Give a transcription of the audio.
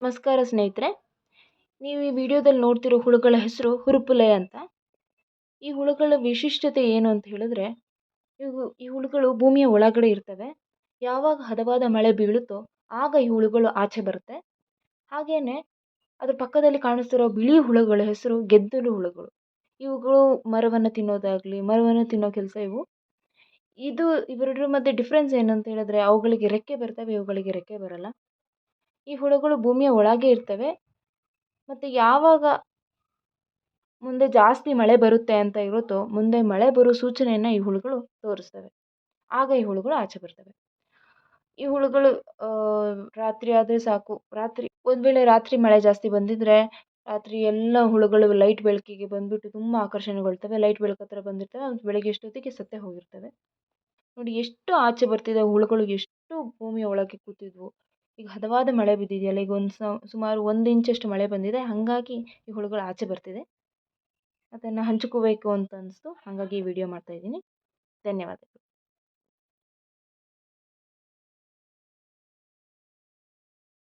ನಮಸ್ಕಾರ ಸ್ನೇಹಿತರೆ. ನೀವು ಈ ವಿಡಿಯೋದಲ್ಲಿ ನೋಡ್ತಿರೋ ಹುಳುಗಳ ಹೆಸರು ಹುರುಪುಲೆ ಅಂತ. ಈ ಹುಳುಗಳ ವಿಶಿಷ್ಟತೆ ಏನು ಅಂತ ಹೇಳಿದ್ರೆ, ಈ ಹುಳುಗಳು ಭೂಮಿಯ ಒಳಗಡೆ ಇರ್ತವೆ. ಯಾವಾಗ ಹದವಾದ ಮಳೆ ಬೀಳುತ್ತೋ ಆಗ ಈ ಹುಳುಗಳು ಆಚೆ ಬರುತ್ತೆ. ಹಾಗೇನೆ ಅದ್ರ ಪಕ್ಕದಲ್ಲಿ ಕಾಣಿಸ್ತಿರೋ ಬಿಳಿ ಹುಳುಗಳ ಹೆಸರು ಗೆದ್ದಲು ಹುಳುಗಳು. ಇವುಗಳು ಮರವನ್ನು ತಿನ್ನೋದಾಗ್ಲಿ, ಮರವನ್ನು ತಿನ್ನೋ ಕೆಲಸ ಇವು. ಇವೆರಡರ ಮಧ್ಯೆ ಡಿಫ್ರೆನ್ಸ್ ಏನು ಅಂತ ಹೇಳಿದ್ರೆ, ಅವುಗಳಿಗೆ ರೆಕ್ಕೆ ಬರ್ತವೆ, ಇವುಗಳಿಗೆ ರೆಕ್ಕೆ ಬರಲ್ಲ. ಈ ಹುಳುಗಳು ಭೂಮಿಯ ಒಳಗೆ ಇರ್ತವೆ. ಮತ್ತು ಯಾವಾಗ ಮುಂದೆ ಜಾಸ್ತಿ ಮಳೆ ಬರುತ್ತೆ ಅಂತ ಇರುತ್ತೋ, ಮುಂದೆ ಮಳೆ ಬರೋ ಸೂಚನೆಯನ್ನು ಈ ಹುಳುಗಳು ತೋರಿಸ್ತವೆ. ಆಗ ಈ ಹುಳುಗಳು ಆಚೆ ಬರ್ತವೆ. ಈ ಹುಳುಗಳು ರಾತ್ರಿ ಆದರೆ ಸಾಕು, ಒಂದು ವೇಳೆ ರಾತ್ರಿ ಮಳೆ ಜಾಸ್ತಿ ಬಂದಿದ್ದರೆ ರಾತ್ರಿ ಎಲ್ಲ ಹುಳುಗಳು ಲೈಟ್ ಬೆಳಕಿಗೆ ಬಂದುಬಿಟ್ಟು ತುಂಬ ಆಕರ್ಷಣೆಗೊಳ್ತವೆ. ಲೈಟ್ ಬೆಳಕು ಹತ್ರ ಬಂದಿರ್ತವೆ, ಮತ್ತು ಬೆಳಗ್ಗೆ ಎಷ್ಟೊತ್ತಿಗೆ ಸತ್ತೇ ಹೋಗಿರ್ತವೆ. ನೋಡಿ ಎಷ್ಟು ಆಚೆ ಬರ್ತಿದೆ ಹುಳುಗಳು, ಎಷ್ಟು ಭೂಮಿಯ ಒಳಗೆ ಕೂತಿದ್ವು. ಈಗ ಹದವಾದ ಮಳೆ ಬಿದ್ದಿದೆಯಲ್ಲ, ಈಗ ಸುಮಾರು 1 ಇಂಚಷ್ಟು ಮಳೆ ಬಂದಿದೆ. ಹಾಗಾಗಿ ಈ ಹುಳುಗಳು ಆಚೆ ಬರ್ತಿದೆ. ಅದನ್ನು ಹಂಚ್ಕೋಬೇಕು ಅಂತ ಅನಿಸ್ತು, ಹಾಗಾಗಿ ಈ ವಿಡಿಯೋ ಮಾಡ್ತಾಯಿದ್ದೀನಿ. ಧನ್ಯವಾದಗಳು.